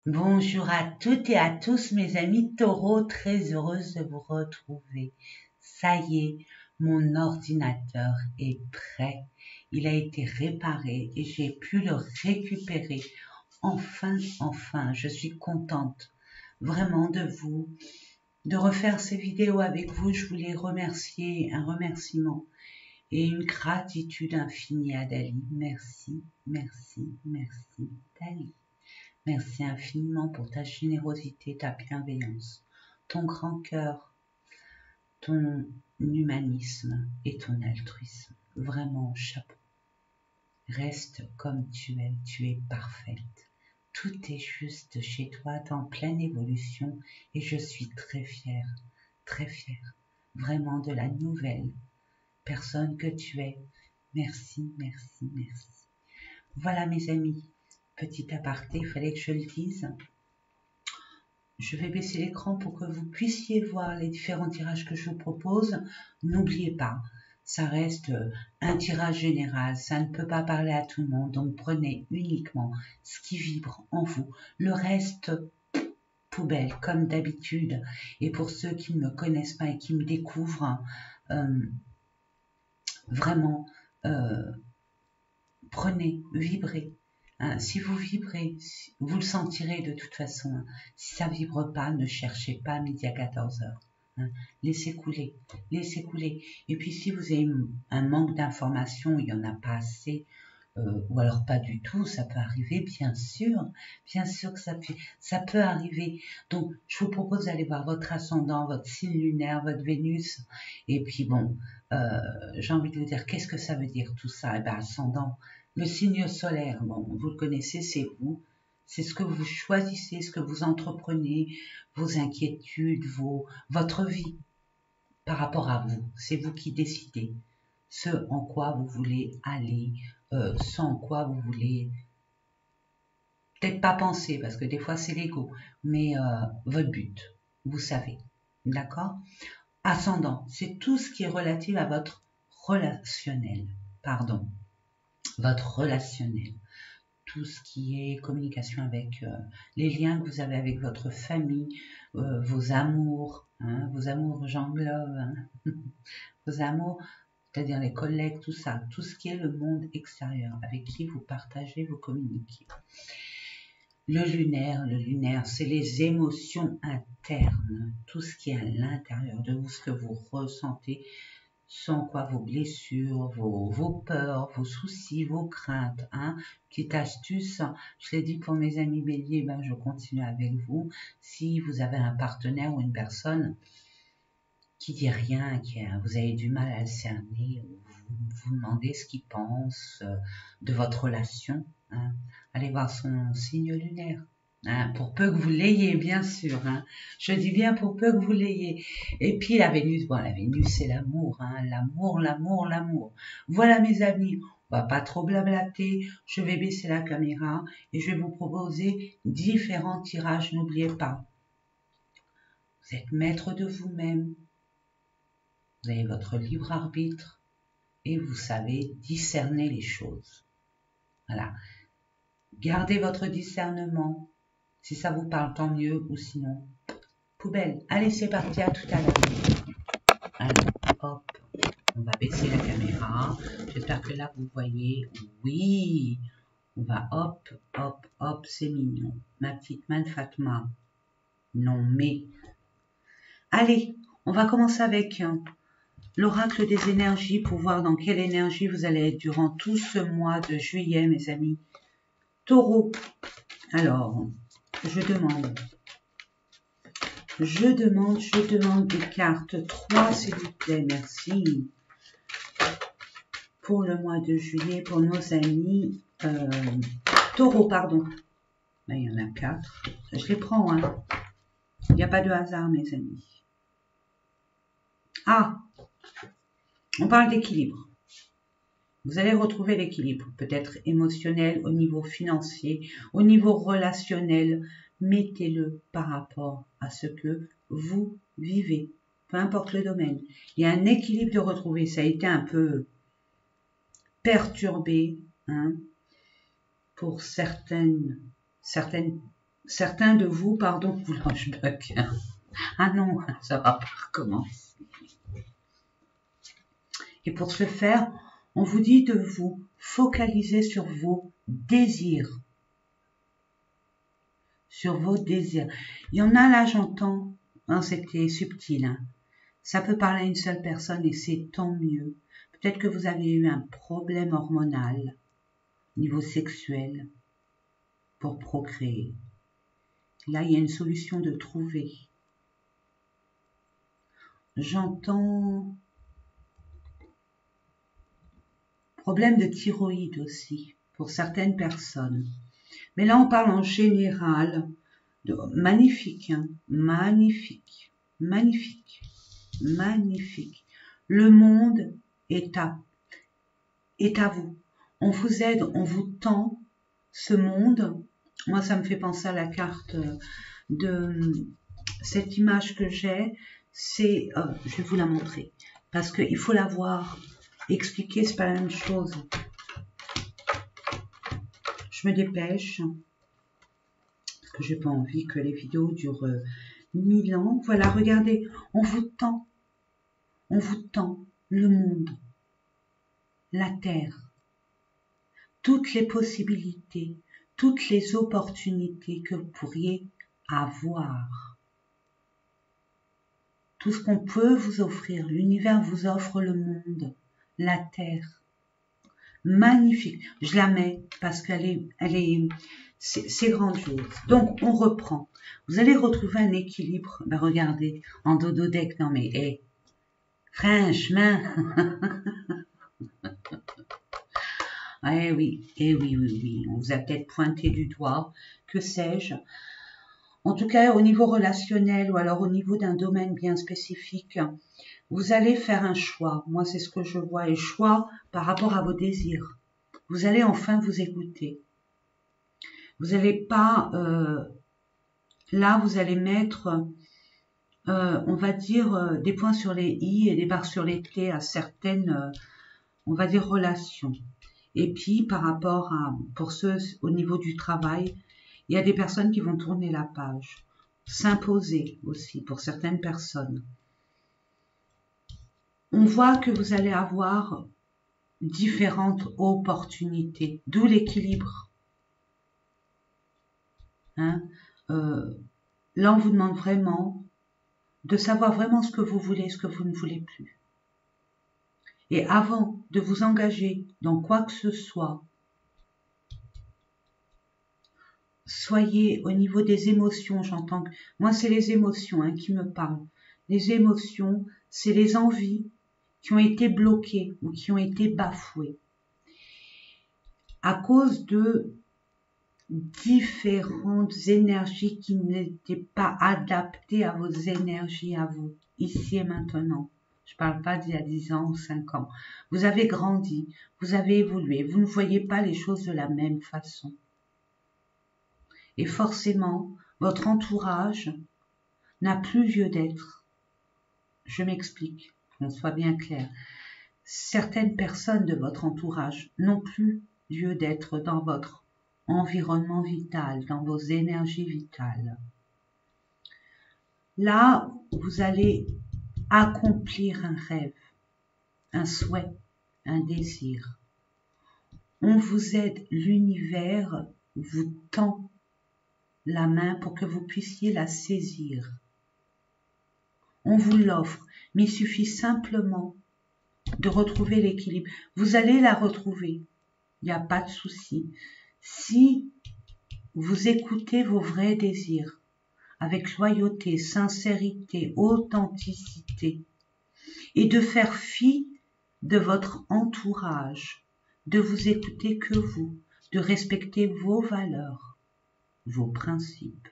Bonjour à toutes et à tous mes amis taureaux, très heureuse de vous retrouver. Ça y est, mon ordinateur est prêt. Il a été réparé et j'ai pu le récupérer. Enfin, je suis contente vraiment de refaire ces vidéos avec vous. Je voulais remercier, un remerciement et une gratitude infinie à Dali. Merci, merci, merci Dali. Merci infiniment pour ta générosité, ta bienveillance, ton grand cœur, ton humanisme et ton altruisme. Vraiment, chapeau. Reste comme tu es parfaite. Tout est juste chez toi, en pleine évolution et je suis très fière vraiment de la nouvelle personne que tu es. Merci, merci, merci. Voilà mes amis, petit aparté, il fallait que je le dise. Je vais baisser l'écran pour que vous puissiez voir les différents tirages que je vous propose. N'oubliez pas, ça reste un tirage général, ça ne peut pas parler à tout le monde, donc prenez uniquement ce qui vibre en vous. Le reste, poubelle, comme d'habitude. Et pour ceux qui ne me connaissent pas et qui me découvrent, vraiment, prenez, vibrez. Si vous vibrez, vous le sentirez de toute façon. Si ça vibre pas, ne cherchez pas midi à 14h. Laissez couler, laissez couler. Et puis si vous avez un manque d'informations, il n'y en a pas assez, ou alors pas du tout, ça peut arriver, bien sûr que ça peut arriver. Donc je vous propose d'aller voir votre ascendant, votre signe lunaire, votre Vénus, et puis bon, j'ai envie de vous dire, qu'est-ce que ça veut dire tout ça? Eh bien, ascendant, le signe solaire, bon, vous le connaissez, c'est vous. C'est ce que vous choisissez, ce que vous entreprenez, vos inquiétudes, votre vie par rapport à vous. C'est vous qui décidez ce en quoi vous voulez aller, ce en quoi vous voulez peut-être pas penser, parce que des fois c'est l'ego, mais votre but, vous savez. D'accord? Ascendant, c'est tout ce qui est relatif à votre relationnel. Pardon. Votre relationnel, tout ce qui est communication avec les liens que vous avez avec votre famille, vos amours, j'englobe, vos amours, c'est-à-dire les collègues, tout ça, tout ce qui est le monde extérieur, avec qui vous partagez, vous communiquez. Le lunaire, c'est les émotions internes, tout ce qui est à l'intérieur de vous, ce que vous ressentez, sans quoi vos blessures, vos peurs, vos soucis, vos craintes. Petite astuce, je l'ai dit pour mes amis béliers, je continue avec vous. Si vous avez un partenaire ou une personne qui dit rien, vous avez du mal à le cerner, vous demandez ce qu'il pense de votre relation, allez voir son signe lunaire. Pour peu que vous l'ayez, bien sûr. Je dis bien pour peu que vous l'ayez. Et puis la Vénus, la Vénus c'est l'amour, l'amour. Voilà mes amis, on va pas trop blablater, je vais baisser la caméra et je vais vous proposer différents tirages, n'oubliez pas. Vous êtes maître de vous-même, vous avez votre libre arbitre et vous savez discerner les choses. Voilà. Gardez votre discernement. Si ça vous parle, tant mieux, ou sinon, poubelle. Allez, c'est parti, à tout à l'heure. Alors, hop, on va baisser la caméra. J'espère que là, vous voyez. Oui, on va hop, hop, hop, c'est mignon. Ma petite main de Fatma. Non, mais... Allez, on va commencer avec l'oracle des énergies pour voir dans quelle énergie vous allez être durant tout ce mois de juillet, mes amis. Taureau. Alors, je demande des cartes 3, s'il vous plaît, merci. Pour le mois de juillet, pour nos amis Taureau, pardon. Là, il y en a 4. Je les prends, Il n'y a pas de hasard, mes amis. On parle d'équilibre. Vous allez retrouver l'équilibre, peut-être émotionnel, au niveau financier, au niveau relationnel. Mettez-le par rapport à ce que vous vivez, peu importe le domaine. Il y a un équilibre de retrouver. Ça a été un peu perturbé pour certaines certains de vous, pardon, je bug. Ah non, ça va pas recommencer. Et pour ce faire, on vous dit de vous focaliser sur vos désirs. Sur vos désirs. Il y en a là, j'entends, hein, c'était subtil, hein. Ça peut parler à une seule personne et c'est tant mieux. Peut-être que vous avez eu un problème hormonal, au niveau sexuel, pour procréer. Là, il y a une solution de trouver. J'entends problème de thyroïde aussi, pour certaines personnes. Mais là, on parle en général de magnifique, hein, magnifique, magnifique, magnifique. Le monde est à vous. On vous aide, on vous tend ce monde. Moi, ça me fait penser à la carte de cette image que j'ai. C'est, je vais vous la montrer parce qu'il faut la voir. Expliquer, c'est pas la même chose. Je me dépêche parce que j'ai pas envie que les vidéos durent 1000 ans. Voilà, regardez, on vous tend le monde, la terre, toutes les possibilités, toutes les opportunités que vous pourriez avoir. Tout ce qu'on peut vous offrir, l'univers vous offre le monde, la terre. Magnifique, je la mets parce c'est grandiose. Donc on reprend. Vous allez retrouver un équilibre. Ben regardez, en dodo-deck, non mais hey, franchement. Eh oui, oui. On vous a peut-être pointé du doigt, que sais-je. En tout cas, au niveau relationnel ou alors au niveau d'un domaine bien spécifique, vous allez faire un choix. Moi, c'est ce que je vois, et choix par rapport à vos désirs. Vous allez enfin vous écouter. Vous n'allez pas... là, vous allez mettre, on va dire, des points sur les i et des barres sur les t à certaines, on va dire, relations. Et puis, par rapport à, pour ceux au niveau du travail, il y a des personnes qui vont tourner la page. S'imposer aussi pour certaines personnes. On voit que vous allez avoir différentes opportunités, d'où l'équilibre. Hein, là, on vous demande vraiment de savoir vraiment ce que vous voulez, ce que vous ne voulez plus. Et avant de vous engager dans quoi que ce soit, soyez au niveau des émotions, j'entends. Moi, c'est les émotions hein, qui me parlent. Les émotions, c'est les envies qui ont été bloquées ou qui ont été bafouées à cause de différentes énergies qui n'étaient pas adaptées à vos énergies à vous, ici et maintenant. Je ne parle pas d'il y a 10 ans ou 5 ans. Vous avez grandi, vous avez évolué, vous ne voyez pas les choses de la même façon. Et forcément, votre entourage n'a plus lieu d'être. Je m'explique, qu'on soit bien clair. Certaines personnes de votre entourage n'ont plus lieu d'être dans votre environnement vital, dans vos énergies vitales. Là, vous allez accomplir un rêve, un souhait, un désir. On vous aide, l'univers vous tend la main pour que vous puissiez la saisir. On vous l'offre, mais il suffit simplement de retrouver l'équilibre. Vous allez la retrouver, il n'y a pas de souci. Si vous écoutez vos vrais désirs, avec loyauté, sincérité, authenticité, et de faire fi de votre entourage, de vous écouter que vous, de respecter vos valeurs, vos principes.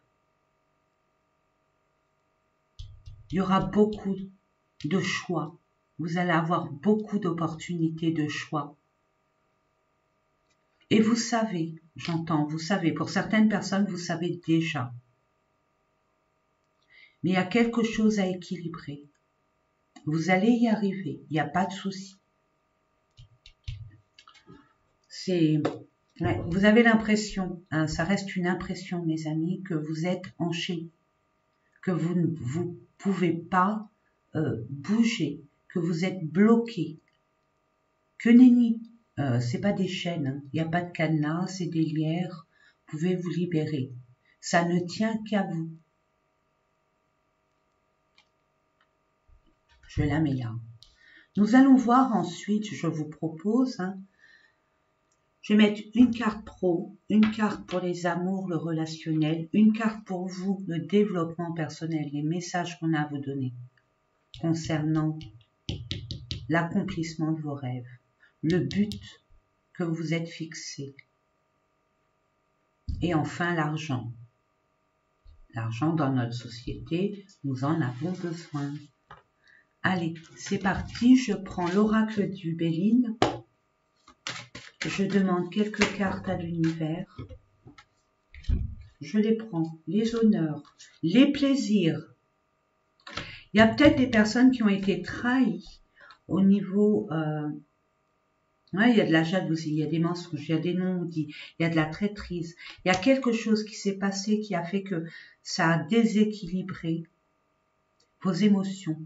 Il y aura beaucoup de choix. Vous allez avoir beaucoup d'opportunités de choix. Et vous savez, j'entends, vous savez, pour certaines personnes, vous savez déjà. Mais il y a quelque chose à équilibrer. Vous allez y arriver, il n'y a pas de souci. C'est Ouais, vous avez l'impression, hein, ça reste une impression, mes amis, que vous êtes hanché, que vous ne vous pouvez pas bouger, que vous êtes bloqué. Que nenni, c'est pas des chaînes, il n'y a pas de cadenas, c'est des lières, vous pouvez vous libérer. Ça ne tient qu'à vous. Je la mets là. Nous allons voir ensuite, je vous propose, hein, je vais mettre une carte pro, une carte pour les amours, le relationnel, une carte pour vous, le développement personnel, les messages qu'on a à vous donner concernant l'accomplissement de vos rêves, le but que vous êtes fixé. Et enfin, l'argent. L'argent dans notre société, nous en avons besoin. Allez, c'est parti, je prends l'oracle du Béline. Je demande quelques cartes à l'univers. Je les prends, les honneurs, les plaisirs. Il y a peut-être des personnes qui ont été trahies au niveau... ouais, il y a de la jalousie, il y a des mensonges, il y a des non-dits, il y a de la traîtrise. Il y a quelque chose qui s'est passé qui a fait que ça a déséquilibré vos émotions.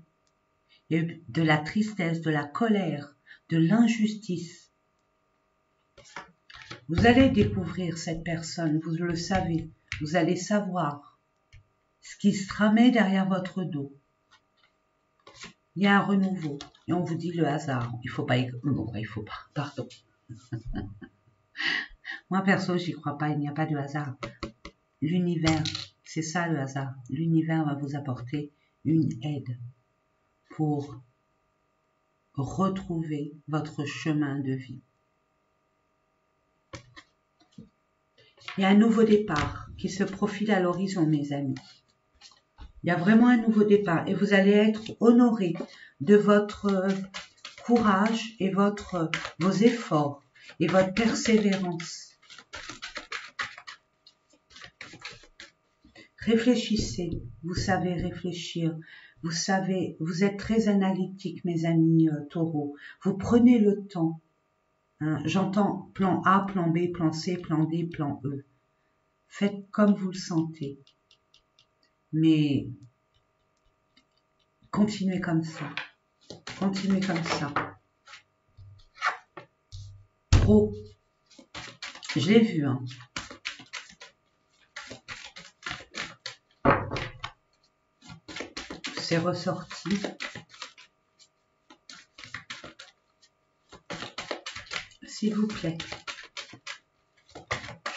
Il y a eu de la tristesse, de la colère, de l'injustice. Vous allez découvrir cette personne, vous le savez. Vous allez savoir ce qui se tramait derrière votre dos. Il y a un renouveau. Et on vous dit le hasard. Il faut pas... Non, il faut pas. Pardon. Moi, perso, j'y crois pas. Il n'y a pas de hasard. L'univers, c'est ça le hasard. L'univers va vous apporter une aide pour retrouver votre chemin de vie. Il y a un nouveau départ qui se profile à l'horizon, mes amis. Il y a vraiment un nouveau départ et vous allez être honoré de votre courage et vos efforts et votre persévérance. Réfléchissez, vous savez réfléchir, vous êtes très analytique, mes amis taureaux. Vous prenez le temps. Hein, j'entends plan A, plan B, plan C, plan D, plan E. Faites comme vous le sentez. Mais continuez comme ça. Continuez comme ça. Pro. Je l'ai vu, hein. C'est ressorti. S'il vous plaît.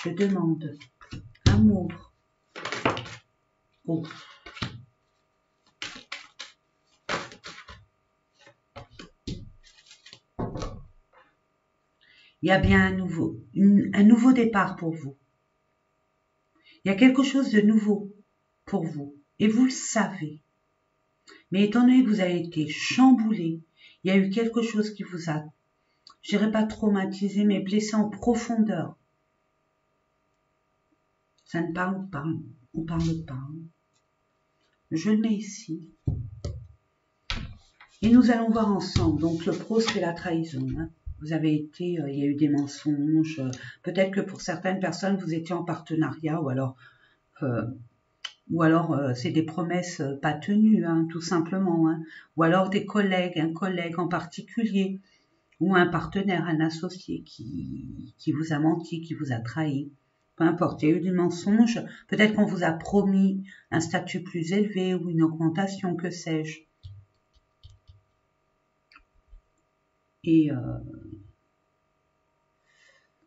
Je demande amour. Oh. Il y a bien un nouveau départ pour vous. Il y a quelque chose de nouveau pour vous. Et vous le savez. Mais étant donné que vous avez été chamboulé, il y a eu quelque chose qui vous a, je dirais pas traumatisé, mais blessé en profondeur. Ça ne parle pas. On parle pas. Je le mets ici. Et nous allons voir ensemble. Donc le pro, c'est la trahison. Hein. Vous avez été, il y a eu des mensonges. Peut-être que pour certaines personnes, vous étiez en partenariat ou alors c'est des promesses pas tenues, hein, tout simplement. Hein. Ou alors des collègues, un collègue en particulier, ou un partenaire, un associé qui vous a menti, qui vous a trahi. Peu importe, il y a eu des mensonges. Peut-être qu'on vous a promis un statut plus élevé ou une augmentation, que sais-je. Et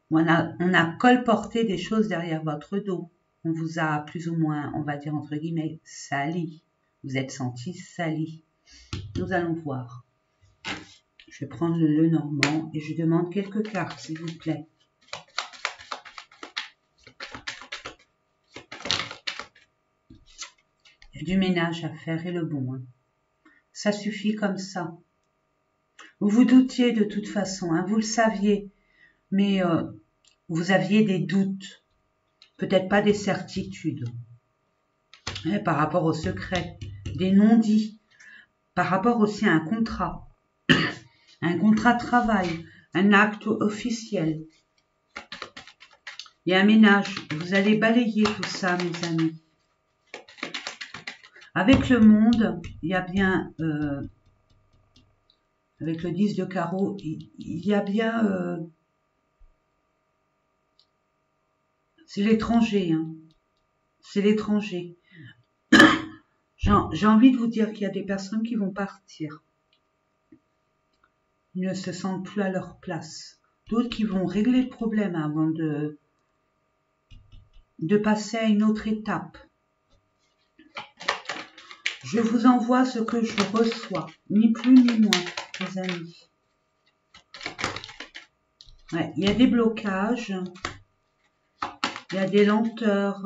on a colporté des choses derrière votre dos. On vous a plus ou moins, on va dire entre guillemets, sali. Vous êtes senti sali. Nous allons voir. Je vais prendre le Normand et je demande quelques cartes, s'il vous plaît. Il y a du ménage à faire et le bon. Hein. Ça suffit comme ça. Vous vous doutiez de toute façon, hein, vous le saviez, mais vous aviez des doutes, peut-être pas des certitudes, hein, par rapport au secret, des non-dits, par rapport aussi à un contrat de travail, un acte officiel. Il y a un ménage. Vous allez balayer tout ça, mes amis. Avec le monde, il y a bien... avec le 10 de carreau, il y a bien... c'est l'étranger. Hein. C'est l'étranger. J'ai envie de vous dire qu'il y a des personnes qui vont partir. Ils ne se sentent plus à leur place. D'autres qui vont régler le problème avant de passer à une autre étape. Je vous envoie ce que je reçois, ni plus ni moins, mes amis. Ouais, il y a des blocages, il y a des lenteurs.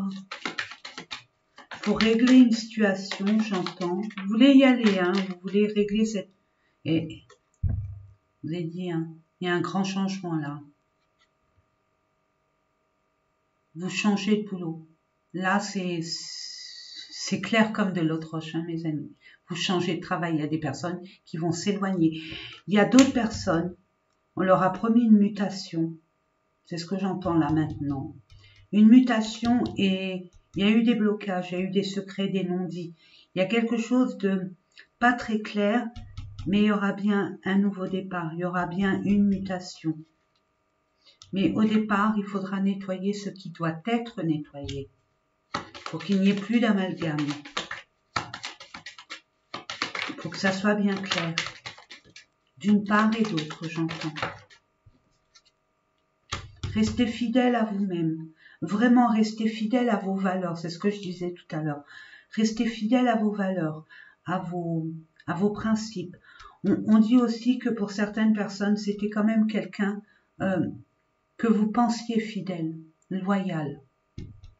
Pour régler une situation, j'entends. Vous voulez y aller, hein, vous voulez régler cette... Et vous avez dit, hein, il y a un grand changement là. Vous changez de boulot. Là, c'est clair comme de l'eau de roche, hein, mes amis. Vous changez de travail. Il y a des personnes qui vont s'éloigner. Il y a d'autres personnes, on leur a promis une mutation. C'est ce que j'entends là maintenant. Une mutation et il y a eu des blocages, il y a eu des secrets, des non-dits. Il y a quelque chose de pas très clair, mais il y aura bien un nouveau départ. Il y aura bien une mutation. Mais au départ, il faudra nettoyer ce qui doit être nettoyé pour qu'il n'y ait plus d'amalgame. Pour que ça soit bien clair. D'une part et d'autre, j'entends. Restez fidèle à vous-même. Vraiment, restez fidèle à vos valeurs. C'est ce que je disais tout à l'heure. Restez fidèle à vos valeurs, à vos principes. On dit aussi que pour certaines personnes, c'était quand même quelqu'un que vous pensiez fidèle, loyal.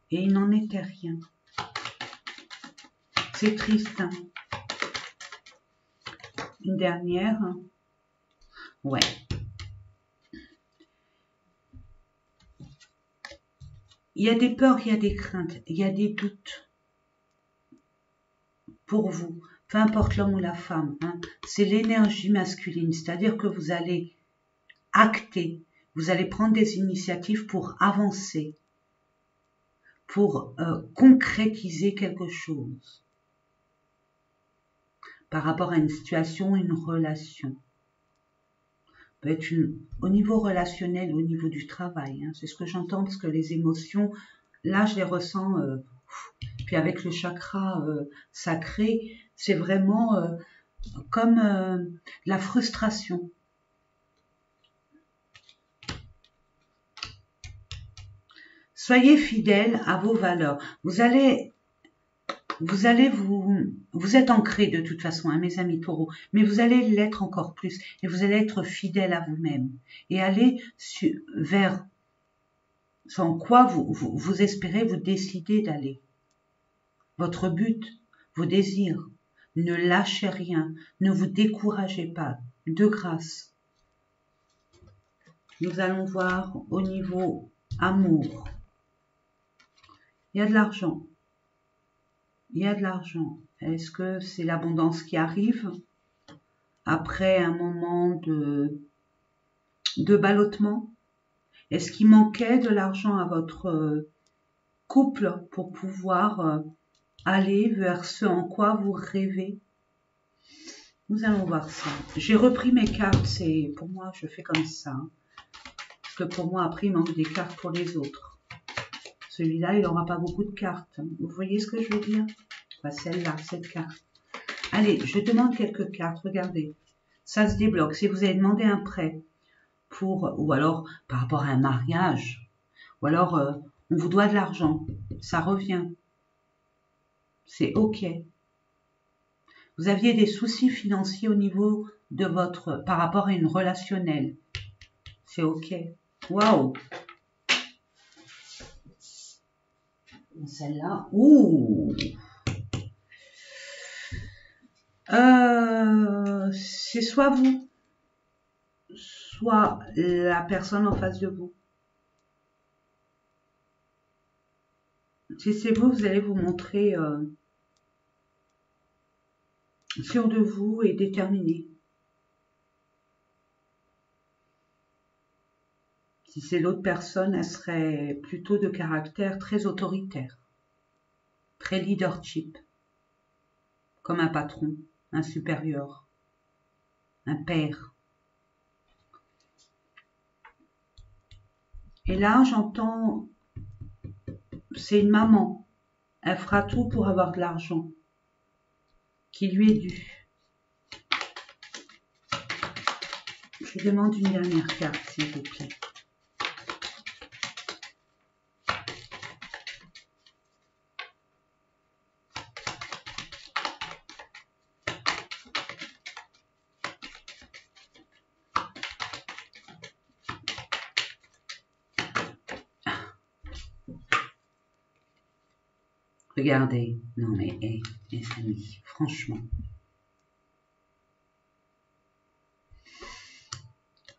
Et il n'en était rien. C'est triste, hein. Une dernière. Ouais. Il y a des peurs, il y a des craintes, il y a des doutes pour vous, peu importe l'homme ou la femme. Hein. C'est l'énergie masculine, c'est-à-dire que vous allez acter, vous allez prendre des initiatives pour avancer, pour concrétiser quelque chose par rapport à une situation, une relation. Peut être au niveau relationnel, au niveau du travail. Hein. C'est ce que j'entends parce que les émotions, là, je les ressens. Puis avec le chakra sacré, c'est vraiment comme la frustration. Soyez fidèles à vos valeurs. Vous êtes ancrés de toute façon, hein, mes amis taureaux, mais vous allez l'être encore plus et vous allez être fidèles à vous-même et aller vers sans quoi vous espérez, vous décidez d'aller. Votre but, vos désirs, ne lâchez rien, ne vous découragez pas, de grâce. Nous allons voir au niveau amour. Il y a de l'argent. Il y a de l'argent. Est-ce que c'est l'abondance qui arrive après un moment de ballottement? Est-ce qu'il manquait de l'argent à votre couple pour pouvoir aller vers ce en quoi vous rêvez? Nous allons voir ça. J'ai repris mes cartes, c'est pour moi, je fais comme ça. Hein. Parce que pour moi, après, il manque des cartes pour les autres. Celui-là, il n'aura pas beaucoup de cartes. Vous voyez ce que je veux dire? Enfin, celle-là, cette carte. Allez, je demande quelques cartes. Regardez, ça se débloque. Si vous avez demandé un prêt pour, ou alors par rapport à un mariage, ou alors on vous doit de l'argent, ça revient. C'est OK. Vous aviez des soucis financiers au niveau de votre, par rapport à une relationnelle. C'est OK. Waouh! Celle-là, ouh! C'est soit vous, soit la personne en face de vous. Si c'est vous, vous allez vous montrer sûr de vous et déterminé. Si c'est l'autre personne, elle serait plutôt de caractère très autoritaire, très leadership, comme un patron, un supérieur, un père. Et là, j'entends, c'est une maman. Elle fera tout pour avoir de l'argent qui lui est dû. Je vous demande une dernière carte, s'il vous plaît. Regardez, non mais, hey, mes amis, franchement.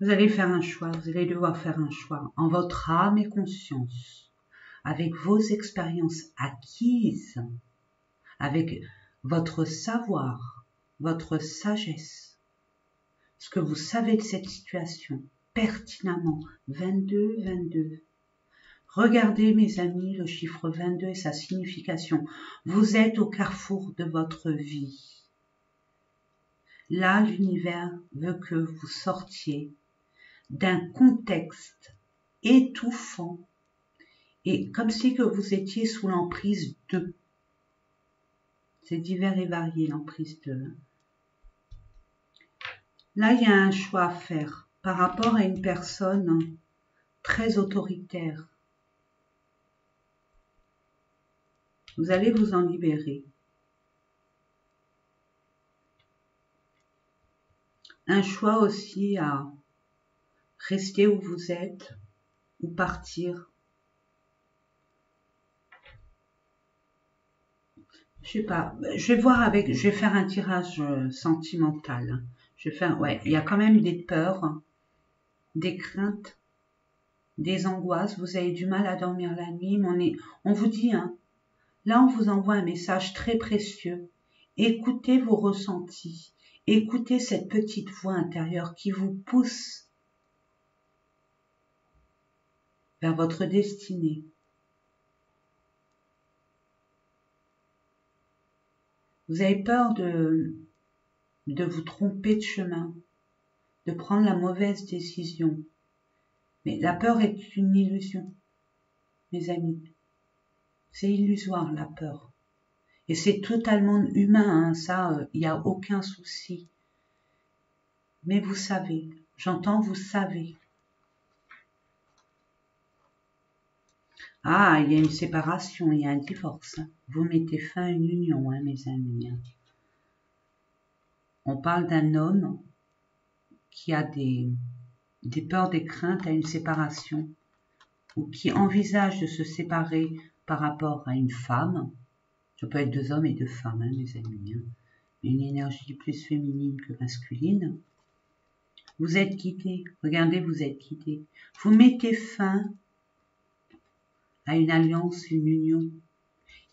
Vous allez faire un choix, vous allez devoir faire un choix en votre âme et conscience, avec vos expériences acquises, avec votre savoir, votre sagesse, ce que vous savez de cette situation, pertinemment, 22, 22. Regardez mes amis, le chiffre 22 et sa signification. Vous êtes au carrefour de votre vie. Là, l'univers veut que vous sortiez d'un contexte étouffant et comme si que vous étiez sous l'emprise d'eux. C'est divers et varié l'emprise d'eux. Là, il y a un choix à faire par rapport à une personne très autoritaire. Vous allez vous en libérer. Un choix aussi à rester où vous êtes ou partir. Je sais pas, je vais voir avec, je vais faire un tirage sentimental. Je vais faire, ouais, il y a quand même des peurs, des craintes, des angoisses. Vous avez du mal à dormir la nuit, mais on vous dit, hein, là on vous envoie un message très précieux. Écoutez vos ressentis, écoutez cette petite voix intérieure qui vous pousse vers votre destinée. Vous avez peur de vous tromper de chemin, de prendre la mauvaise décision. Mais la peur est une illusion, mes amis. C'est illusoire, la peur. Et c'est totalement humain, hein, ça, il n'y a aucun souci. Mais vous savez, j'entends vous savez. Ah, il y a une séparation, il y a un divorce. Vous mettez fin à une union, hein, mes amis. On parle d'un homme qui a des peurs, des craintes à une séparation, ou qui envisage de se séparer par rapport à une femme. Ça peut être deux hommes et deux femmes, hein, mes amis. Hein. Une énergie plus féminine que masculine. Vous êtes guidé. Regardez, vous êtes guidé. Vous mettez fin à une alliance, une union.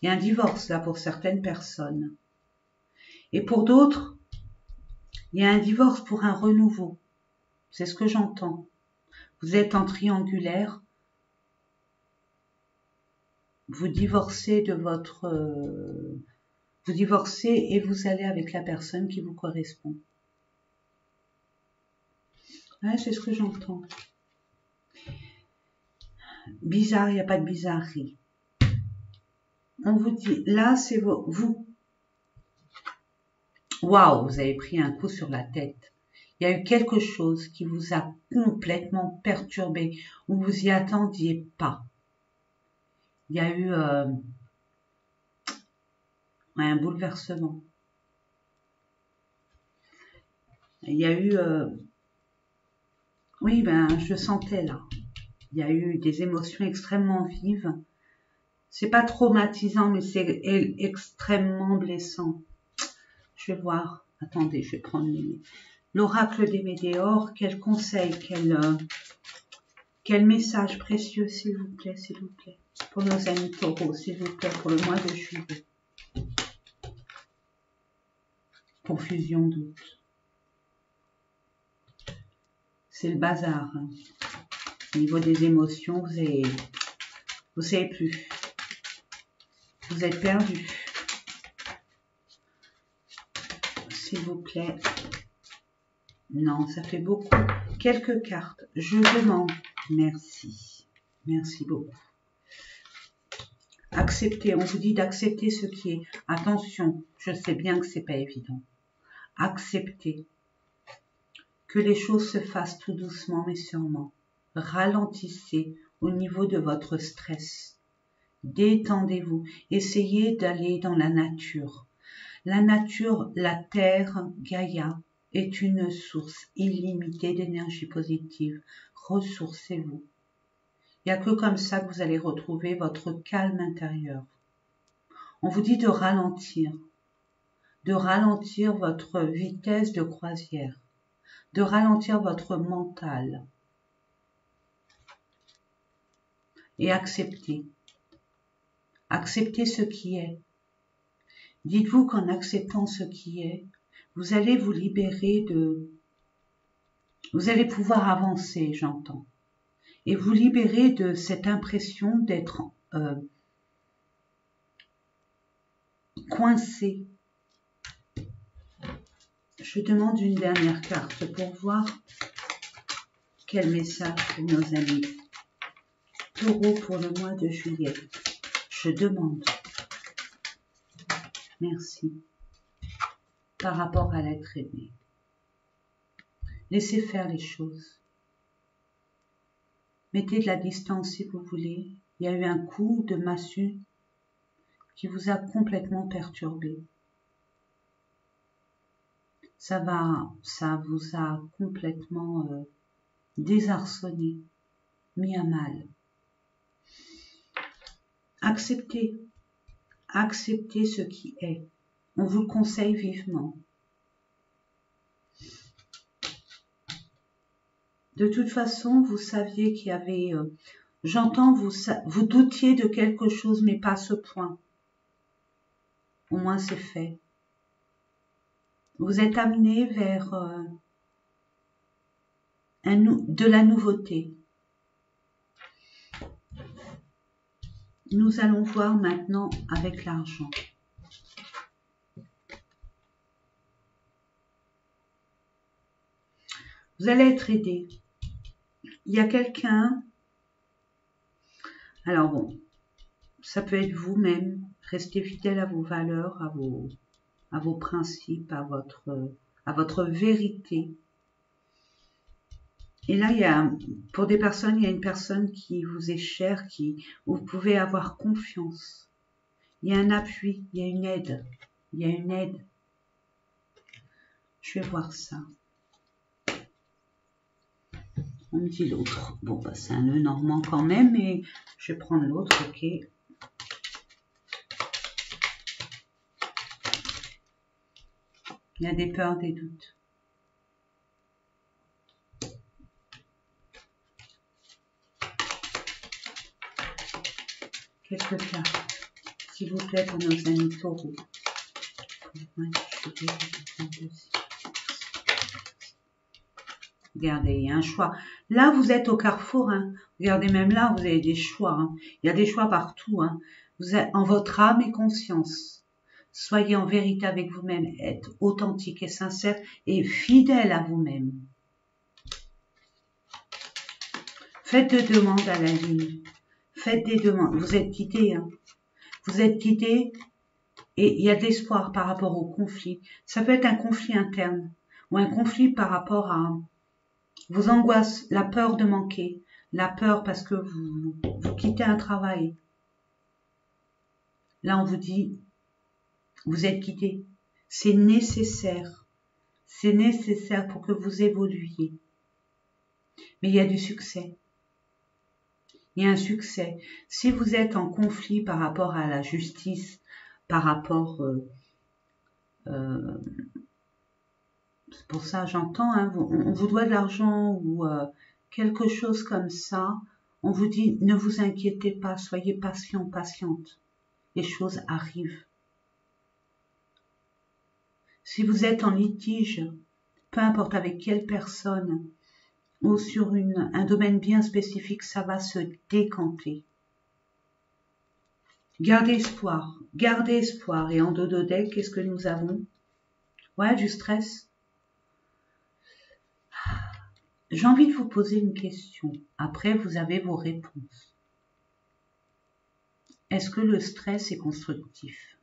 Il y a un divorce là pour certaines personnes. Et pour d'autres, il y a un divorce pour un renouveau. C'est ce que j'entends. Vous êtes en triangulaire. Vous divorcez de votre... vous divorcez et vous allez avec la personne qui vous correspond. Ouais, c'est ce que j'entends. Bizarre, il n'y a pas de bizarrerie. On vous dit, là, c'est vous. Waouh, vous avez pris un coup sur la tête. Il y a eu quelque chose qui vous a complètement perturbé, ou vous y attendiez pas. Il y a eu un bouleversement. Il y a eu... oui, ben, je sentais là. Il y a eu des émotions extrêmement vives. C'est pas traumatisant, mais c'est extrêmement blessant. Je vais voir. Attendez, je vais prendre l'oracle des Médéors. Quel conseil, quel message précieux, s'il vous plaît, pour nos amis taureaux, s'il vous plaît, pour le mois de juillet. Confusion, doute. C'est le bazar. Hein. Au niveau des émotions, vous savez plus. Vous êtes perdu. S'il vous plaît. Non, ça fait beaucoup. Quelques cartes. Je demande. Merci. Merci beaucoup. Acceptez. On vous dit d'accepter ce qui est. Attention, je sais bien que c'est pas évident. Acceptez. Que les choses se fassent tout doucement mais sûrement. Ralentissez au niveau de votre stress. Détendez-vous. Essayez d'aller dans la nature. La nature, la terre, Gaïa, est une source illimitée d'énergie positive. Ressourcez-vous. Il n'y a que comme ça que vous allez retrouver votre calme intérieur. On vous dit de ralentir votre vitesse de croisière, de ralentir votre mental et accepter. Acceptez ce qui est. Dites-vous qu'en acceptant ce qui est, vous allez vous libérer de... Vous allez pouvoir avancer, j'entends. Et vous libérer de cette impression d'être coincé. Je demande une dernière carte pour voir quel message pour nos amis. Taureau pour le mois de juillet. Je demande. Merci. Par rapport à l'être aimé. Laissez faire les choses. Mettez de la distance si vous voulez. Il y a eu un coup de massue qui vous a complètement perturbé. Ça vous a complètement désarçonné, mis à mal. Acceptez ce qui est. On vous le conseille vivement. De toute façon, vous saviez qu'il y avait... J'entends, vous doutiez de quelque chose, mais pas à ce point. Au moins, c'est fait. Vous êtes amené vers de la nouveauté. Nous allons voir maintenant avec l'argent. Vous allez être aidé. Il y a quelqu'un... Alors bon, ça peut être vous-même. Restez fidèle à vos valeurs, à vos principes, à votre vérité. Et là, pour des personnes, il y a une personne qui vous est chère, où vous pouvez avoir confiance. Il y a un appui, il y a une aide. Il y a une aide. Je vais voir ça. On me dit l'autre. Bon, bah, c'est un nœud normand quand même, mais je vais prendre l'autre, ok. Il y a des peurs, des doutes. Quelques cartes, s'il vous plaît, pour nos amis taureaux. Regardez, il y a un choix. Là, vous êtes au carrefour. Hein. Regardez, même là, vous avez des choix. Hein. Il y a des choix partout. Hein. Vous êtes en votre âme et conscience. Soyez en vérité avec vous-même. Être authentique et sincère et fidèle à vous-même. Faites des demandes à la ligne. Faites des demandes. Vous êtes guidés. Hein. Vous êtes guidés et il y a de l'espoir par rapport au conflit. Ça peut être un conflit interne ou un conflit par rapport à vos angoisses, la peur de manquer, la peur parce que vous quittez un travail. Là, on vous dit, vous êtes guidés. C'est nécessaire. C'est nécessaire pour que vous évoluiez. Mais il y a du succès. Il y a un succès. Si vous êtes en conflit par rapport à la justice, par rapport... c'est pour ça, j'entends, hein, on vous doit de l'argent ou quelque chose comme ça. On vous dit, ne vous inquiétez pas, soyez patient, patiente. Les choses arrivent. Si vous êtes en litige, peu importe avec quelle personne, ou sur un domaine bien spécifique, ça va se décanter. Gardez espoir, gardez espoir. Et en dos de deck, qu'est-ce que nous avons? Ouais, du stress. J'ai envie de vous poser une question. Après, vous avez vos réponses. Est-ce que le stress est constructif?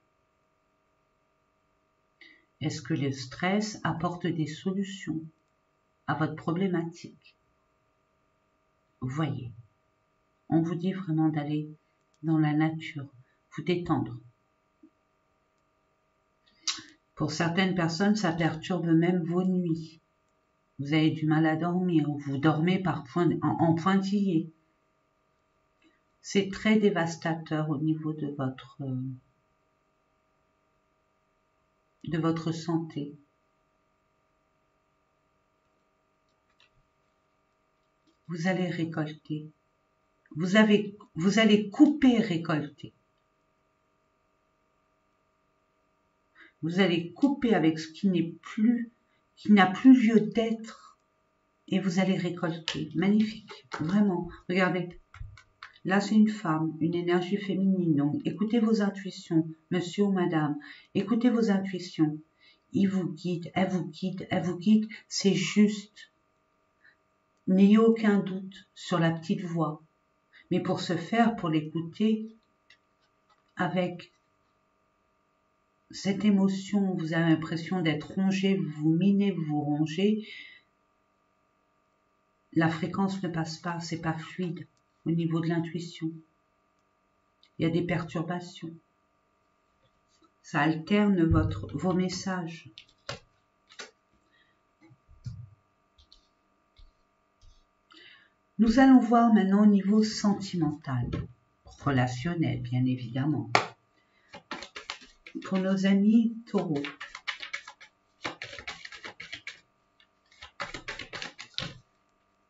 Est-ce que le stress apporte des solutions à votre problématique? Voyez, on vous dit vraiment d'aller dans la nature, vous détendre. Pour certaines personnes, ça perturbe même vos nuits. Vous avez du mal à dormir, ou vous dormez en pointillé. C'est très dévastateur au niveau de votre santé. Vous allez récolter. Vous allez couper, récolter. Vous allez couper avec ce qui n'a plus lieu d'être, et vous allez récolter. Magnifique, vraiment. Regardez, là c'est une femme, une énergie féminine. Donc écoutez vos intuitions, monsieur ou madame. Écoutez vos intuitions. Il vous guide, elle vous guide, elle vous guide. C'est juste. N'ayez aucun doute sur la petite voix. Mais pour ce faire, pour l'écouter avec cette émotion, vous avez l'impression d'être rongé, vous vous minez, vous vous rongez, la fréquence ne passe pas, c'est pas fluide au niveau de l'intuition. Il y a des perturbations. Ça alterne vos messages. Nous allons voir maintenant au niveau sentimental, relationnel bien évidemment. Pour nos amis taureaux.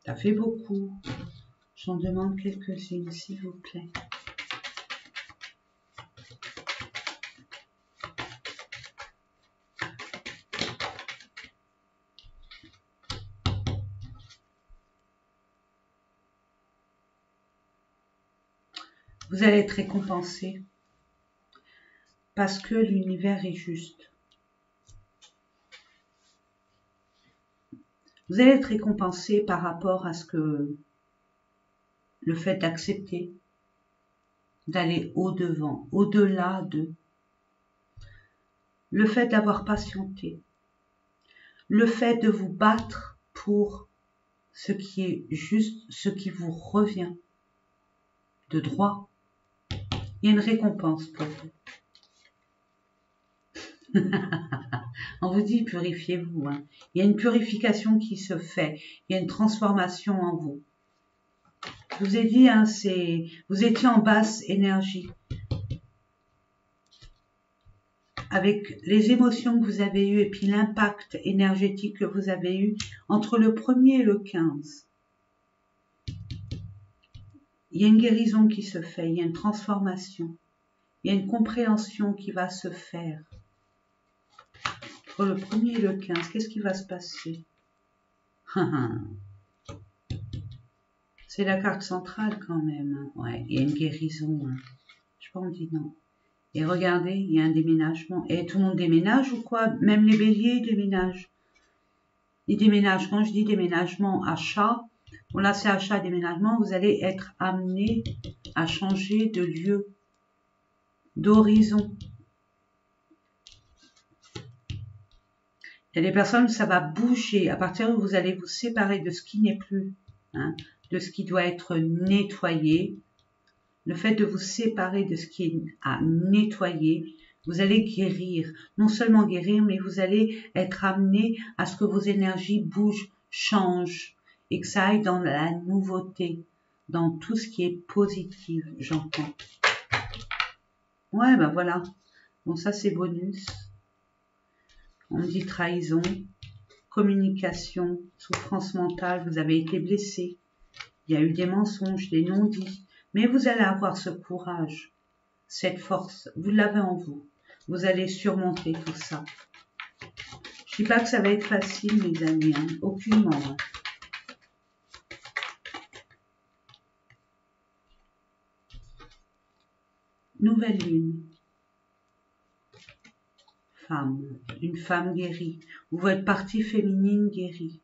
Ça fait beaucoup. J'en demande quelques-unes, s'il vous plaît. Vous allez être récompensé parce que l'univers est juste. Vous allez être récompensé par rapport à ce que le fait d'accepter, d'aller au-devant, au-delà de, le fait d'avoir patienté, le fait de vous battre pour ce qui est juste, ce qui vous revient de droit. Il y a une récompense pour vous. On vous dit purifiez-vous. Hein. Il y a une purification qui se fait. Il y a une transformation en vous. Je vous ai dit, hein, vous étiez en basse énergie. Avec les émotions que vous avez eues et puis l'impact énergétique que vous avez eu entre le 1er et le 15. Il y a une guérison qui se fait, il y a une transformation. Il y a une compréhension qui va se faire. Entre le 1er et le 15, qu'est-ce qui va se passer? C'est la carte centrale quand même. Ouais, il y a une guérison. Hein. Je sais pas, on dit non. Et regardez, il y a un déménagement. Et tout le monde déménage ou quoi? Même les béliers déménagent. Ils déménagent. Quand je dis déménagement, achat, bon là c'est achat, déménagement, vous allez être amené à changer de lieu, d'horizon. Il y a des personnes où ça va bouger. À partir où vous allez vous séparer de ce qui n'est plus, hein, de ce qui doit être nettoyé. Le fait de vous séparer de ce qui est à nettoyer, vous allez guérir. Non seulement guérir, mais vous allez être amené à ce que vos énergies bougent, changent et que ça aille dans la nouveauté, dans tout ce qui est positif, j'entends. Ouais, ben voilà. Bon, ça c'est bonus. On dit trahison, communication, souffrance mentale, vous avez été blessé. Il y a eu des mensonges, des non-dits. Mais vous allez avoir ce courage, cette force, vous l'avez en vous. Vous allez surmonter tout ça. Je ne dis pas que ça va être facile, mes amis, hein, aucunement. Hein. Nouvelle lune. Femme. Une femme guérie. Ou votre partie féminine guérie.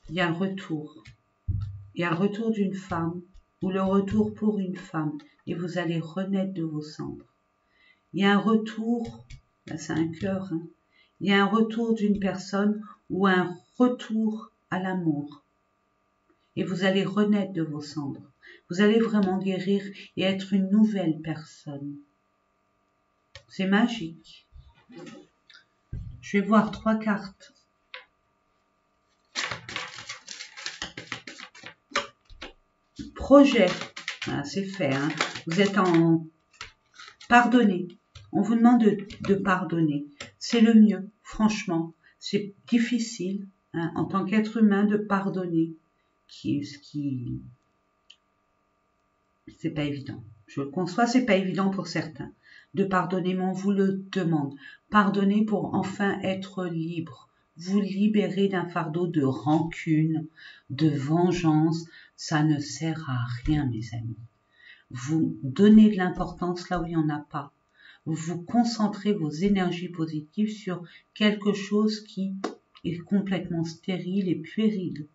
Il y a le retour. Il y a le retour d'une femme. Ou le retour pour une femme. Et vous allez renaître de vos cendres. Il y a un retour. Là c'est un cœur. Hein. Il y a un retour d'une personne. Ou un retour à l'amour. Et vous allez renaître de vos cendres. Vous allez vraiment guérir et être une nouvelle personne. C'est magique. Je vais voir 3 cartes. Projet. Voilà, c'est fait. Hein. Vous êtes en... Pardonner. On vous demande de pardonner. C'est le mieux, franchement. C'est difficile, hein, en tant qu'être humain, de pardonner. C'est pas évident. Je le conçois, c'est pas évident pour certains de pardonner, mais on vous le demande. Pardonnez pour enfin être libre. Vous libérer d'un fardeau de rancune, de vengeance. Ça ne sert à rien, mes amis. Vous donnez de l'importance là où il n'y en a pas. Vous concentrez vos énergies positives sur quelque chose qui est complètement stérile et puéril.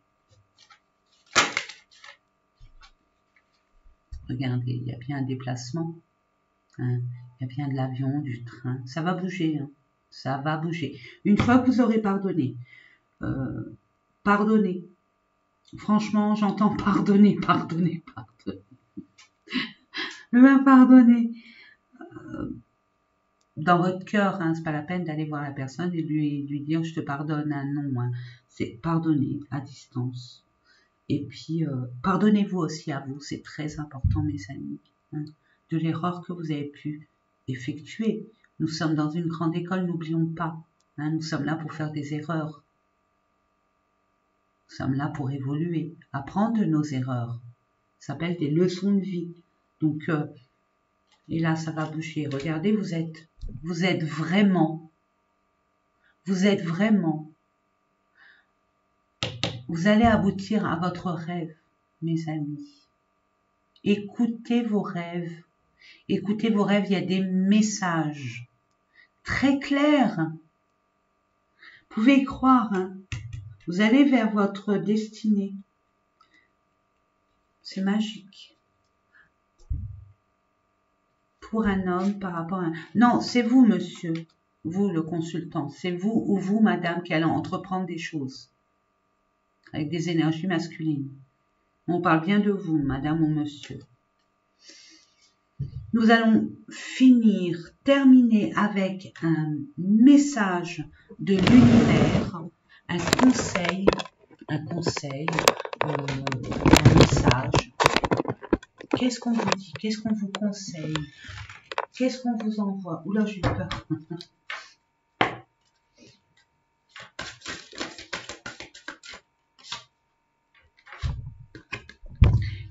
Regardez, il y a bien un déplacement. Hein, il y a bien de l'avion, du train. Ça va bouger. Hein, ça va bouger. Une fois que vous aurez pardonné, pardonnez. Franchement, j'entends pardonner, pardonner, pardonner. Même pardonner. Dans votre cœur, hein, c'est pas la peine d'aller voir la personne et lui dire je te pardonne. Hein, non, hein, c'est pardonner à distance. Et puis, pardonnez-vous aussi à vous, c'est très important, mes amis, hein, de l'erreur que vous avez pu effectuer. Nous sommes dans une grande école, n'oublions pas. Hein, nous sommes là pour faire des erreurs. Nous sommes là pour évoluer, apprendre de nos erreurs. Ça s'appelle des leçons de vie. Donc, et là, ça va bouger. Regardez, vous êtes vraiment, vous allez aboutir à votre rêve, mes amis. Écoutez vos rêves. Écoutez vos rêves, il y a des messages très clairs. Vous pouvez y croire. Hein. Vous allez vers votre destinée. C'est magique. Pour un homme par rapport à un... Non, c'est vous, monsieur. Vous, le consultant. C'est vous ou vous, madame, qui allez entreprendre des choses. Avec des énergies masculines. On parle bien de vous, madame ou monsieur. Nous allons terminer avec un message de l'univers, un message. Qu'est-ce qu'on vous dit? Qu'est-ce qu'on vous conseille? Qu'est-ce qu'on vous envoie? Oula, j'ai eu peur.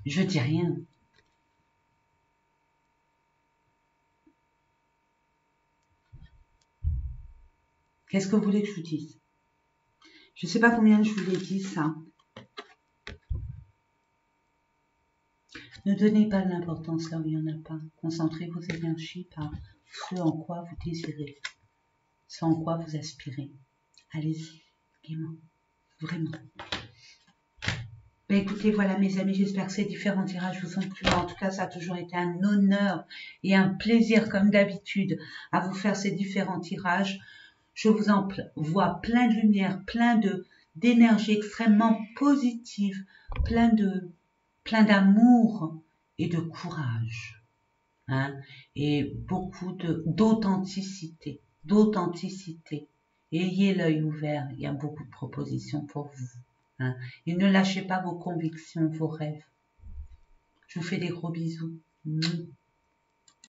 Je dis rien. Qu'est-ce que vous voulez que je vous dise? Je ne sais pas combien je vous l'ai dit ça. Ne donnez pas de l'importance là où il n'y en a pas. Concentrez vos énergies par ce en quoi vous désirez, ce en quoi vous aspirez. Allez-y, gaiement, vraiment. Ben écoutez, voilà mes amis, j'espère que ces différents tirages vous ont plu. En tout cas, ça a toujours été un honneur et un plaisir, comme d'habitude, à vous faire ces différents tirages. Je vous envoie plein de lumière, plein d'énergie extrêmement positive, plein d'amour et de courage, hein, et beaucoup d'authenticité. Ayez l'œil ouvert, il y a beaucoup de propositions pour vous. Hein, et ne lâchez pas vos convictions, vos rêves. Je vous fais des gros bisous.